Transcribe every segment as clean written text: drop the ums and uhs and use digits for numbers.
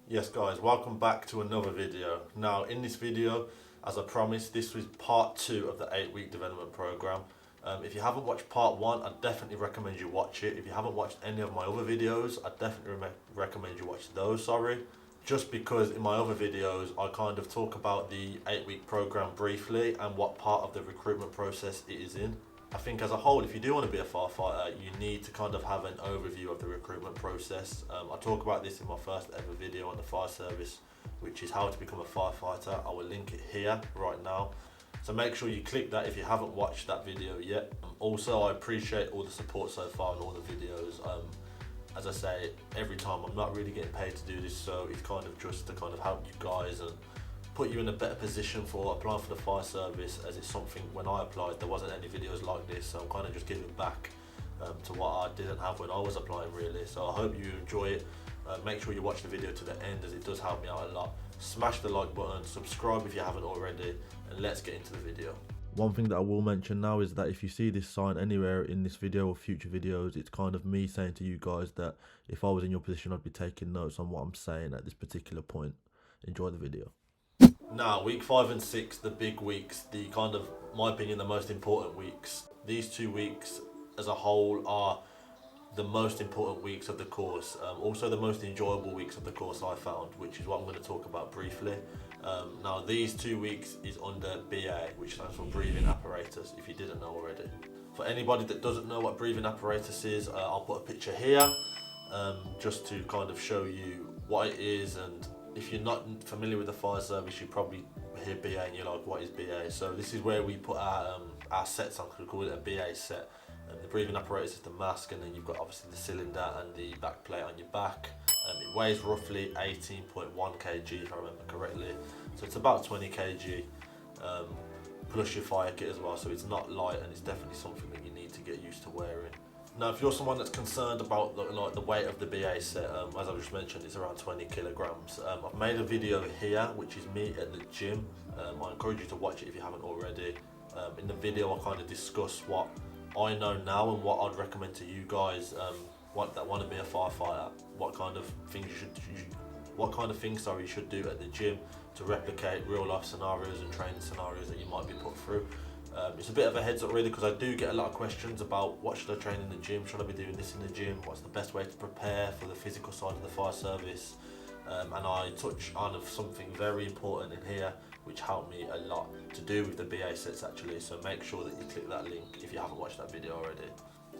Yes guys, welcome back to another video. Now in this video, as I promised, this was part 2 of the 8-week development program. If you haven't watched part 1, I definitely recommend you watch it. If you haven't watched any of my other videos, I definitely recommend you watch those, Just because in my other videos, I kind of talk about the 8-week program briefly and what part of the recruitment process it is in. I think as a whole, if you do want to be a firefighter, you need to kind of have an overview of the recruitment process. I talk about this in my first ever video on the fire service, which is how to become a firefighter. I will link it here right now. So make sure you click that if you haven't watched that video yet. Also, I appreciate all the support so far on all the videos. As I say, every time I'm not really getting paid to do this, so it's kind of just to kind of help you guys and put you in a better position for applying for the fire service, as it's something when I applied there wasn't any videos like this, so I'm kind of just giving back to what I didn't have when I was applying really. So I hope you enjoy it. Make sure you watch the video to the end, as it does help me out a lot. Smash the like button, subscribe if you haven't already, and let's get into the video. One thing that I will mention now is that if you see this sign anywhere in this video or future videos, it's kind of me saying to you guys that if I was in your position, I'd be taking notes on what I'm saying at this particular point. Enjoy the video. Now, week 5 and 6, the big weeks, the kind of, my opinion, the most important weeks. These 2 weeks as a whole are the most important weeks of the course. Also the most enjoyable weeks of the course I found, which is what I'm going to talk about briefly. Now, these 2 weeks is under BA, which stands for breathing apparatus, if you didn't know already. For anybody that doesn't know what breathing apparatus is, I'll put a picture here just to kind of show you what it is. And if you're not familiar with the fire service, you probably hear BA and you're like, what is BA? So this is where we put our sets on, we call it a BA set. The breathing apparatus is the mask, and then you've got obviously the cylinder and the back plate on your back. It weighs roughly 18.1 kg if I remember correctly. So it's about 20 kg plus your fire kit as well. So it's not light, and it's definitely something that you need to get used to wearing. Now, if you're someone that's concerned about the weight of the BA set, as I just mentioned, it's around 20 kilograms. I've made a video here, which is me at the gym. I encourage you to watch it if you haven't already. In the video, I kind of discuss what I know now and what I'd recommend to you guys that want to be a firefighter. What kind of things you should do at the gym to replicate real life scenarios and training scenarios that you might be put through. It's a bit of a heads up really, because I do get a lot of questions about what should I train in the gym, should I be doing this in the gym, what's the best way to prepare for the physical side of the fire service, and I touch on something very important in here which helped me a lot to do with the BA sets actually, so make sure that you click that link if you haven't watched that video already.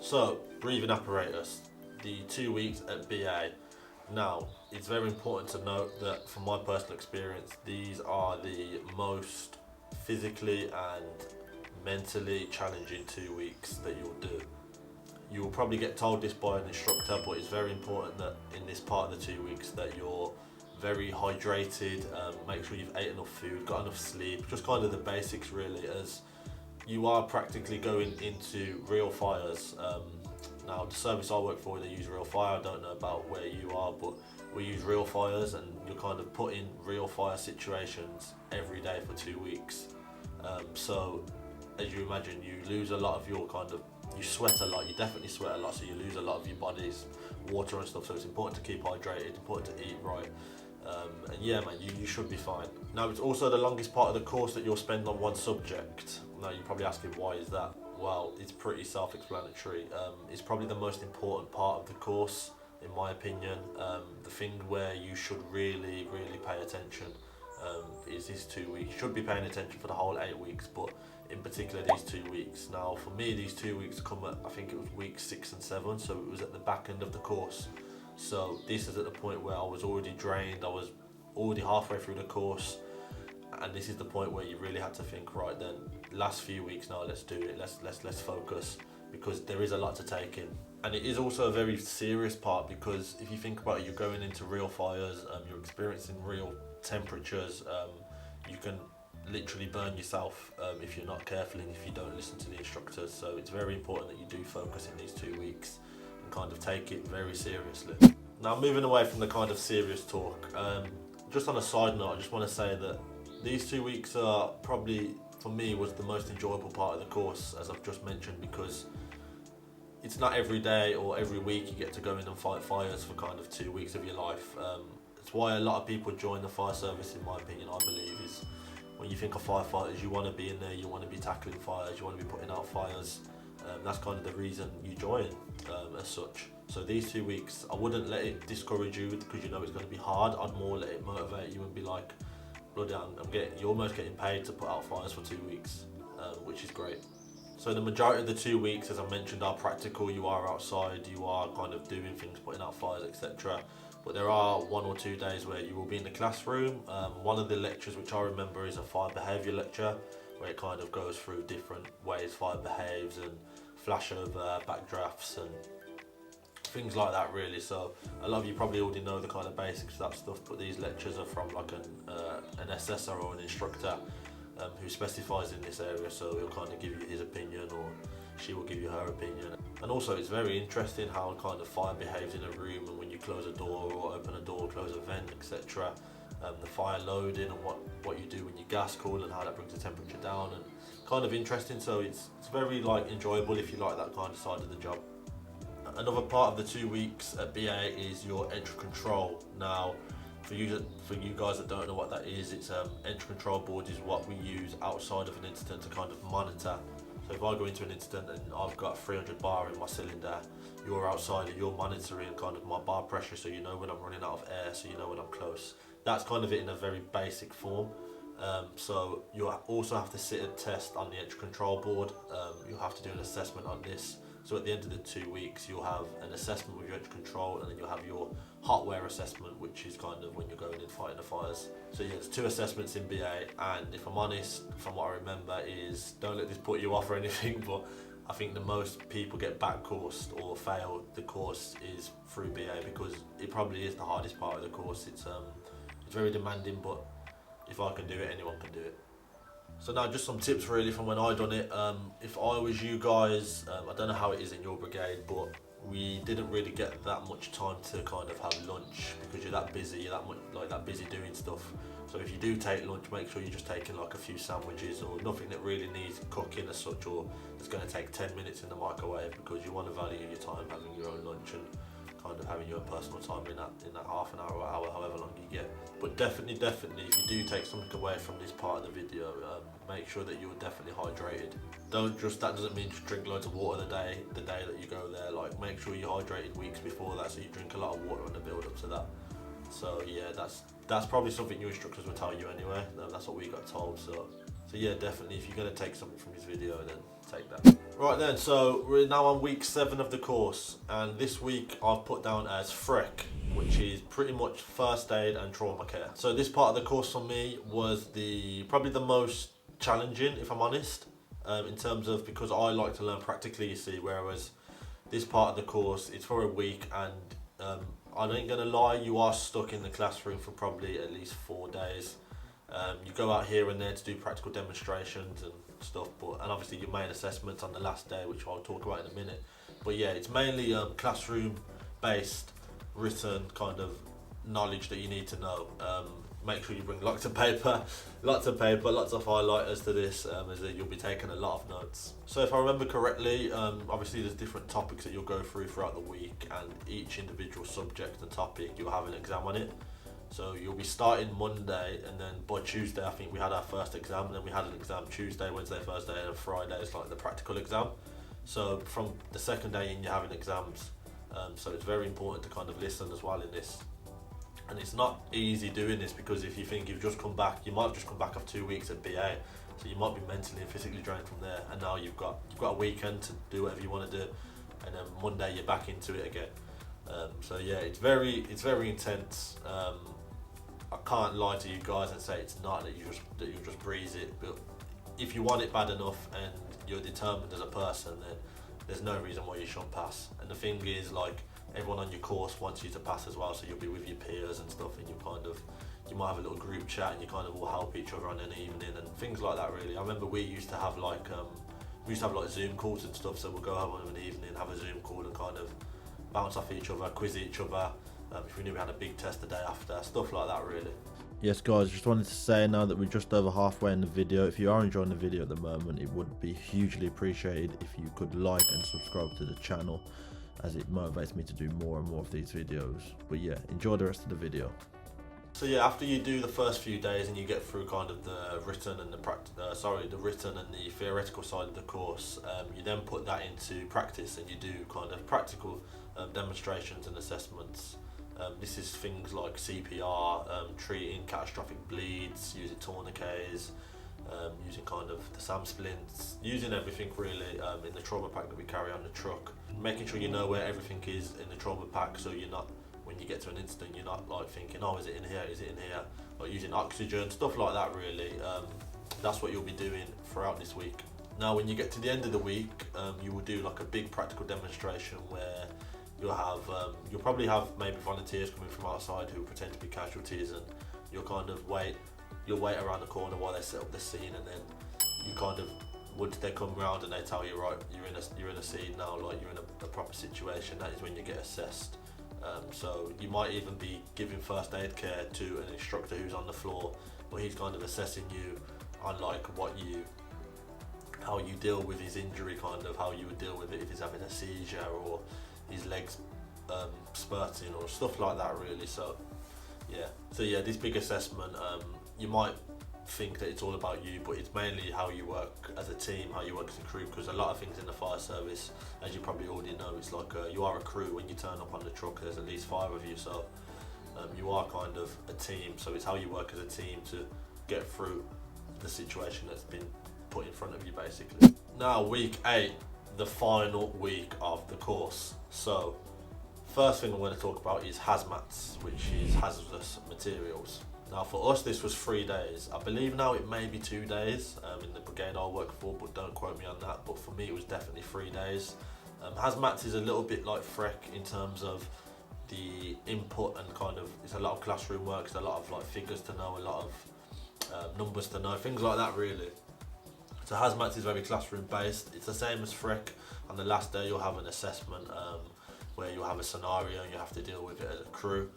So, breathing apparatus, the 2 weeks at BA. Now, it's very important to note that from my personal experience, these are the most physically and mentally challenging 2 weeks that you'll do. You will probably get told this by an instructor, but it's very important that in this part of the 2 weeks that you're very hydrated, make sure you've ate enough food, got enough sleep, just kind of the basics really, as you are practically going into real fires. Now, the service I work for, they use real fire. I don't know about where you are, but we use real fires, and you're kind of put in real fire situations every day for 2 weeks. So as you imagine, you lose a lot of your you sweat a lot, you definitely sweat a lot, so you lose a lot of your body's water and stuff, so it's important to keep hydrated, important to eat right. And yeah man, you should be fine. Now, it's also the longest part of the course that you'll spend on one subject. Now, you're probably asking, why is that? Well, it's pretty self-explanatory. It's probably the most important part of the course, in my opinion. The thing where you should really pay attention is these 2 weeks. You should be paying attention for the whole 8 weeks, but in particular these 2 weeks. Now, for me, these 2 weeks come at, I think it was weeks 6 and 7, so it was at the back end of the course. So this is at the point where I was already drained, I was already halfway through the course, and this is the point where you really had to think, right then, last few weeks now, let's do it, let's focus, because there is a lot to take in. And it is also a very serious part, because if you think about it, you're going into real fires, you're experiencing real temperatures, you can literally burn yourself if you're not careful and if you don't listen to the instructors. So it's very important that you do focus in these 2 weeks and kind of take it very seriously. Now, moving away from the kind of serious talk, just on a side note, I just want to say that these 2 weeks are probably, for me, was the most enjoyable part of the course, as I've just mentioned, because it's not every day or every week you get to go in and fight fires for kind of 2 weeks of your life. It's why a lot of people join the fire service, in my opinion, I believe, is when you think of firefighters, you want to be in there, you want to be tackling fires, you want to be putting out fires. That's kind of the reason you join as such. So these 2 weeks, I wouldn't let it discourage you because you know it's going to be hard. I'd more let it motivate you and be like, bloody hell, you're almost getting paid to put out fires for 2 weeks, which is great. So the majority of the 2 weeks, as I mentioned, are practical. You are outside, you are kind of doing things, putting out fires, etc. But there are 1 or 2 days where you will be in the classroom. One of the lectures which I remember is a fire behaviour lecture, where it kind of goes through different ways fire behaves and flashover, backdrafts and things like that really. So a lot of you probably already know the kind of basics of that stuff, but these lectures are from like an assessor or an instructor who specifies in this area, so he'll kind of give you his opinion or she will give you her opinion. And also it's very interesting how kind of fire behaves in a room, and when you close a door or open a door, close a vent, etc. The fire loading and what you do when you gas cool and how that brings the temperature down, and kind of interesting. So it's very like enjoyable if you like that kind of side of the job. Another part of the 2 weeks at BA is your entry control. Now, for you guys that don't know what that is, it's entry control board is what we use outside of an incident to kind of monitor. So if I go into an incident and I've got 300 bar in my cylinder, you're outside and you're monitoring kind of my bar pressure, so you know when I'm running out of air, so you know when I'm close. That's kind of it in a very basic form. So you also have to sit a test on the entry control board. You'll have to do an assessment on this. So at the end of the 2 weeks, you'll have an assessment with your entry control, and then you'll have your hotware assessment, which is kind of when you're going in fighting the fires. So yeah, there's 2 assessments in BA, and if I'm honest, from what I remember is, don't let this put you off or anything, but I think the most people get back coursed or fail the course is through BA, because it probably is the hardest part of the course. It's very demanding, but if I can do it, anyone can do it. So now just some tips really from when I done it. If I was you guys, I don't know how it is in your brigade, but we didn't really get that much time to kind of have lunch because you're that busy, you're that busy doing stuff. So if you do take lunch, make sure you're just taking like a few sandwiches or nothing that really needs cooking as such, or it's going to take 10 minutes in the microwave, because you want to value your time having your own lunch and kind of having your personal time in that half an hour or hour, however long you get. But definitely, if you do take something away from this part of the video, make sure that you're definitely hydrated. That doesn't mean just drink loads of water the day that you go there. Like, make sure you're hydrated weeks before that, so you drink a lot of water on the build up to that. So yeah, that's probably something your instructors will tell you anyway. That's what we got told. So yeah, definitely, if you're going to take something from this video, then take that. Right then, so we're now on week 7 of the course, and this week I've put down as FREC, which is pretty much first aid and trauma care. So this part of the course for me was probably the most challenging, if I'm honest, in terms of, because I like to learn practically, you see, whereas this part of the course, it's for a week, and I ain't gonna lie, you are stuck in the classroom for probably at least 4 days. You go out here and there to do practical demonstrations and stuff, and obviously your main assessments on the last day, which I'll talk about in a minute. But yeah, it's mainly classroom based, written kind of knowledge that you need to know. Make sure you bring lots of paper, lots of highlighters to this, as you'll be taking a lot of notes. So if I remember correctly, obviously there's different topics that you'll go through throughout the week, and each individual subject and topic you'll have an exam on it. So you'll be starting Monday, and then by Tuesday I think we had our first exam, and then we had an exam Tuesday, Wednesday, Thursday, and Friday is like the practical exam. So from the second day in, you're having exams. So it's very important to kind of listen as well in this. And it's not easy doing this, because if you think you've just come back, you might have just come back after 2 weeks at BA, so you might be mentally and physically drained from there, and now you've got a weekend to do whatever you want to do, and then Monday you're back into it again. So yeah, it's very intense. I can't lie to you guys and say it's not, that you just breeze it, but if you want it bad enough and you're determined as a person, then there's no reason why you shouldn't pass. And the thing is, like, everyone on your course wants you to pass as well, so you'll be with your peers and stuff, and you might have a little group chat, and you kind of all help each other on an evening and things like that really. I remember we used to have Zoom calls and stuff, so we'll go home on an evening, have a Zoom call and kind of bounce off each other, quiz each other, if we knew we had a big test the day after, stuff like that really. Yes guys, just wanted to say now that we're just over halfway in the video, if you are enjoying the video at the moment, it would be hugely appreciated if you could like and subscribe to the channel, as it motivates me to do more and more of these videos. But yeah, enjoy the rest of the video. So yeah, after you do the first few days and you get through kind of the written and the written and the theoretical side of the course, you then put that into practice and you do kind of practical demonstrations and assessments. This is things like CPR, treating catastrophic bleeds, using tourniquets, using kind of the SAM splints, using everything really in the trauma pack that we carry on the truck. Making sure you know where everything is in the trauma pack, so you're not, when you get to an incident, you're not like thinking, oh, is it in here, is it in here? Like using oxygen, stuff like that really. That's what you'll be doing throughout this week. Now when you get to the end of the week, you will do like a big practical demonstration where you'll probably have maybe volunteers coming from outside who pretend to be casualties, and you'll kind of wait around the corner while they set up the scene, and then you kind of, once they come round and they tell you, right, you're in a scene now, like you're in a proper situation, that is when you get assessed. So you might even be giving first aid care to an instructor who's on the floor, but he's kind of assessing you on like how you deal with his injury, kind of how you would deal with it if he's having a seizure or his legs spurting or stuff like that really. So yeah, this big assessment, you might think that it's all about you, but it's mainly how you work as a team, how you work as a crew, because a lot of things in the fire service, as you probably already know, it's like you are a crew. When you turn up on the truck, there's at least 5 of you, so you are kind of a team. So it's how you work as a team to get through the situation that's been put in front of you basically. Now week 8, the final week of the course. So first thing I'm going to talk about is hazmats, which is hazardous materials. Now for us this was 3 days. I believe now it may be 2 days in the brigade I work for, but don't quote me on that. But for me it was definitely 3 days. Hazmats is a little bit like FREC in terms of the input, and kind of it's a lot of classroom work, it's a lot of like figures to know, a lot of numbers to know, things like that really. So hazmats is very classroom based. It's the same as FREC. On the last day you'll have an assessment where you'll have a scenario and you have to deal with it as a crew,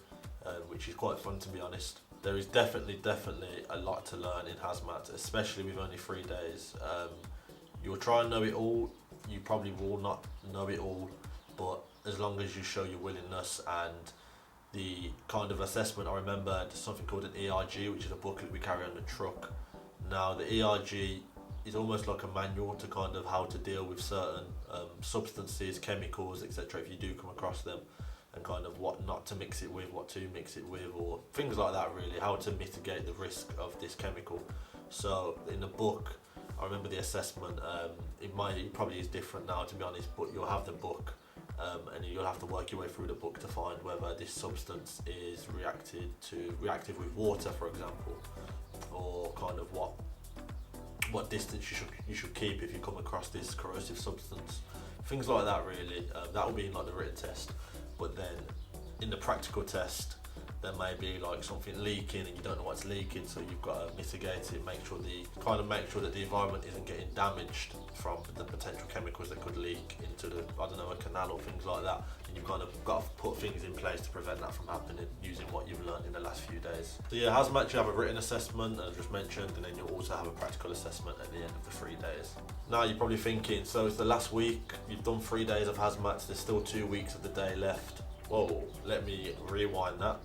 which is quite fun to be honest. There is definitely a lot to learn in hazmat, especially with only 3 days. You'll try and know it all. You probably will not know it all, but as long as you show your willingness and the kind of assessment, I remember there's something called an ERG, which is a booklet we carry on the truck. Now the ERG is almost like a manual to kind of how to deal with certain substances, chemicals, etc. if you do come across them, and kind of what not to mix it with, what to mix it with, or things like that really, how to mitigate the risk of this chemical. So in the book, I remember the assessment, it probably is different now to be honest, but you'll have the book and you'll have to work your way through the book to find whether this substance is reactive with water, for example, or kind of what distance you should keep if you come across this corrosive substance, things like that really. That will be in like the written test. But then in the practical test, there may be like something leaking and you don't know what's leaking, so you've got to mitigate it, make sure that the environment isn't getting damaged from the potential chemicals that could leak into a canal or things like that. And you've kind of got to put things in place to prevent that from happening using what you've learned in the last few days. So yeah, hazmat, you have a written assessment as just mentioned, and then you'll also have a practical assessment at the end of the 3 days. Now you're probably thinking, so it's the last week, you've done 3 days of hazmats, there's still 2 weeks of the day left. Whoa, let me rewind that.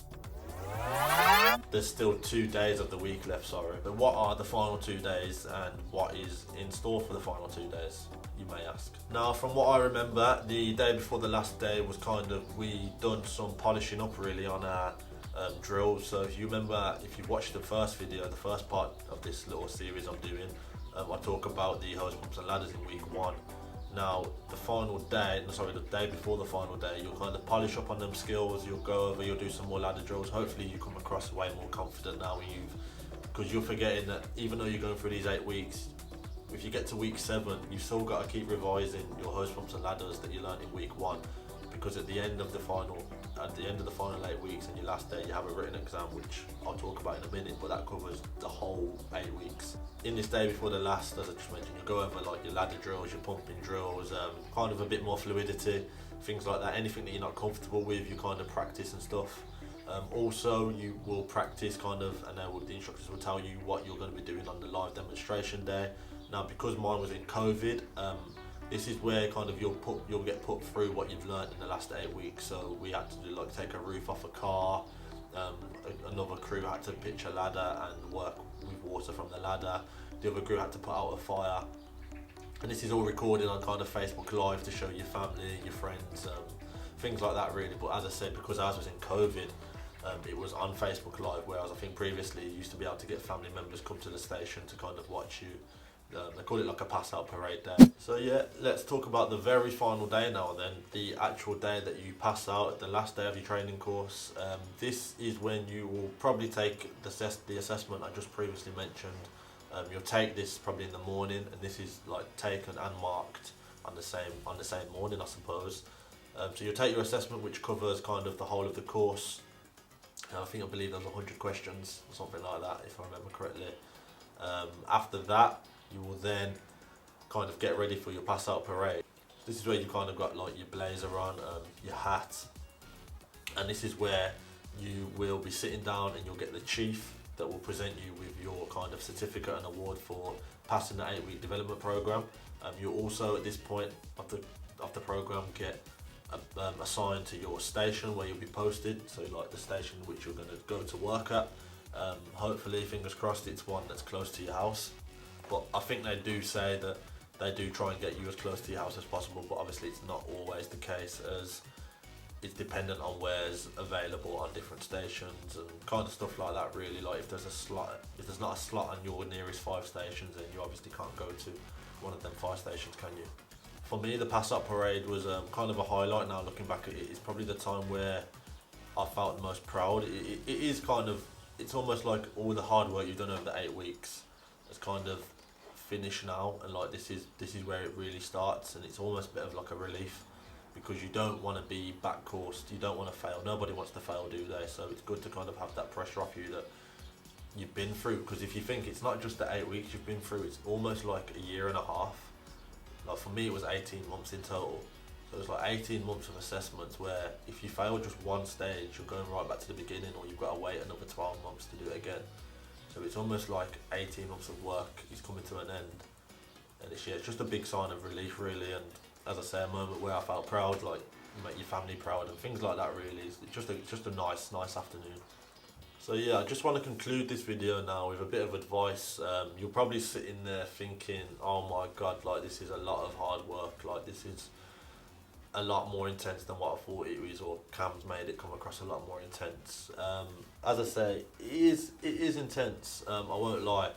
There's still 2 days of the week left, sorry. But what are the final 2 days and what is in store for the final 2 days, you may ask? Now, from what I remember, the day before the last day was we done some polishing up really on our drills. So if you remember, if you watched the first video, the first part of this little series I'm doing, I talk about the hose pumps and ladders in week 1. Now, the day before the final day, you'll kind of polish up on them skills, you'll go over, you'll do some more ladder drills. Hopefully you come across way more confident now because you're forgetting that even though you're going through these 8 weeks, if you get to week 7, you've still got to keep revising your hose pumps and ladders that you learned in week 1, because at the end of the final 8 weeks and your last day, you have a written exam, which I'll talk about in a minute, but that covers the whole 8 weeks. In this day before the last, as I just mentioned, you go over like your ladder drills, your pumping drills, kind of a bit more fluidity, things like that. Anything that you're not comfortable with, you kind of practice and stuff. Also, you will practice kind of, and the instructors will tell you what you're going to be doing on the live demonstration day. Now, because mine was in COVID, this is where kind of you'll get put through what you've learned in the last 8 weeks. So we had to do take a roof off a car, Another crew had to pitch a ladder and work with water from the ladder. The other crew had to put out a fire. And this is all recorded on kind of Facebook Live to show your family, your friends, things like that really. But as I said, because ours was in COVID, it was on Facebook Live, whereas I think previously you used to be able to get family members come to the station to kind of watch you. They call it like a Passout parade day. So yeah, let's talk about the very final day now then, the actual day that you pass out, the last day of your training course. This is when you will probably take the assessment I just previously mentioned. You'll take this probably in the morning, and this is like taken and marked on the same morning, I suppose. So you'll take your assessment, which covers kind of the whole of the course. I believe there's 100 questions or something like that, if I remember correctly. After that, you will then kind of get ready for your pass out parade. This is where you kind of got like your blazer on, your hat, and this is where you will be sitting down and you'll get the chief that will present you with your kind of certificate and award for passing the 8-week development program. You'll also at this point of the program get assigned to your station where you'll be posted, so like the station which you're going to go to work at. Hopefully, fingers crossed, it's one that's close to your house, but I think they do say that they do try and get you as close to your house as possible, but obviously it's not always the case, as it's dependent on where's available on different stations and kind of stuff like that really. Like if there's not a slot on your nearest 5 stations, then you obviously can't go to one of them 5 stations, can you? For me, the pass out parade was kind of a highlight. Now looking back at it, it's probably the time where I felt the most proud. It is kind of, it's almost like all the hard work you've done over the 8 weeks has kind of finished now, and like this is where it really starts, and it's almost a bit of like a relief, because you don't want to be backcoursed, you don't want to fail. Nobody wants to fail, do they? So it's good to kind of have that pressure off you that you've been through, because if you think it's not just the 8 weeks you've been through, it's almost like a year and a half. Like for me, it was 18 months in total. So it was like 18 months of assessments where if you fail just one stage, you're going right back to the beginning, or you've got to wait another 12 months to do it again. So it's almost like 18 months of work is coming to an end. And it's just a big sign of relief really, and as I say, a moment where I felt proud, like you make your family proud and things like that really. It's just a nice afternoon. So yeah, I just want to conclude this video now with a bit of advice. You're probably sitting there thinking, oh my god, like this is a lot of hard work, like this is a lot more intense than what I thought it was, or Cam's made it come across a lot more intense. As I say, it is intense, I won't lie,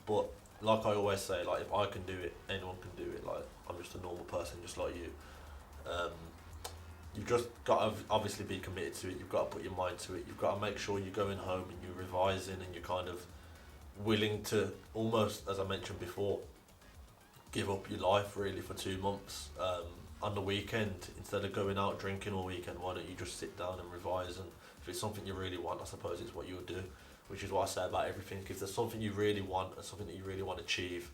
but like I always say, like if I can do it, anyone can do it. Like I'm just a normal person just like you. You've just got to obviously be committed to it. You've got to put your mind to it. You've got to make sure you're going home and you're revising, and you're kind of willing to almost, as I mentioned before, give up your life really for 2 months. On the weekend, instead of going out drinking all weekend, why don't you just sit down and revise? And if it's something you really want, I suppose it's what you would do, which is what I say about everything. If there's something you really want and something that you really want to achieve,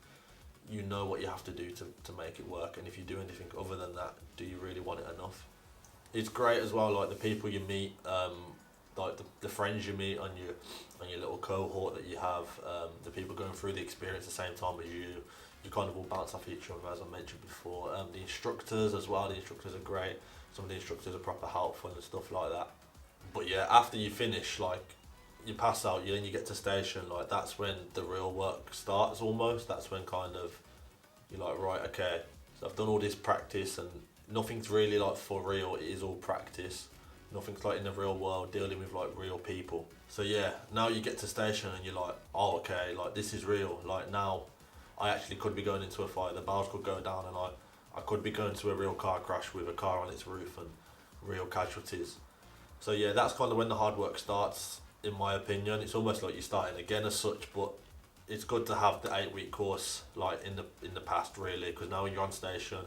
you know what you have to do to make it work. And if you do anything other than that, do you really want it enough? It's great as well, like the people you meet, like the friends you meet on your little cohort that you have, the people going through the experience at the same time as you kind of all bounce off each other, as I mentioned before. The instructors as well, the instructors are great. Some of the instructors are proper helpful and stuff like that. But yeah, after you finish, like you pass out, then you get to station, like that's when the real work starts almost. That's when kind of you're like, right, okay, so I've done all this practice, and nothing's really like for real, it is all practice. Nothing's like in the real world, dealing with like real people. So yeah, now you get to station and you're like, oh okay, like this is real. Like now I actually could be going into a fire, the barrels could go down, and I could be going to a real car crash with a car on its roof and real casualties. So yeah, that's kind of when the hard work starts, in my opinion. It's almost like you're starting again as such, but it's good to have the 8-week course like in the past really, because now when you're on station,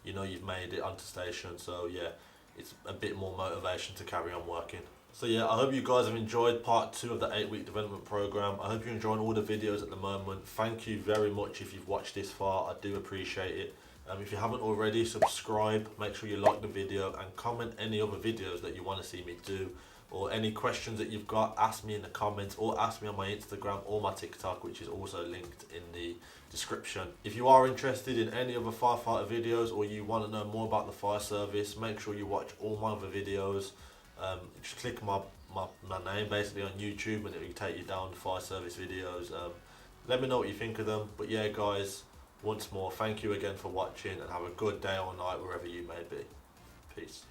you know you've made it onto station. So yeah, it's a bit more motivation to carry on working. So yeah, I hope you guys have enjoyed part 2 of the 8-week development program. I hope you're enjoying all the videos at the moment. Thank you very much if you've watched this far, I do appreciate it. If you haven't already, subscribe, make sure you like the video, and comment any other videos that you want to see me do, or any questions that you've got, ask me in the comments, or ask me on my Instagram or my TikTok, which is also linked in the description. If you are interested in any other firefighter videos, or you want to know more about the fire service, make sure you watch all my other videos. Just click my my name basically on YouTube, and it will take you down to fire service videos. Let me know what you think of them. But yeah, guys, once more, thank you again for watching, and have a good day or night wherever you may be. Peace.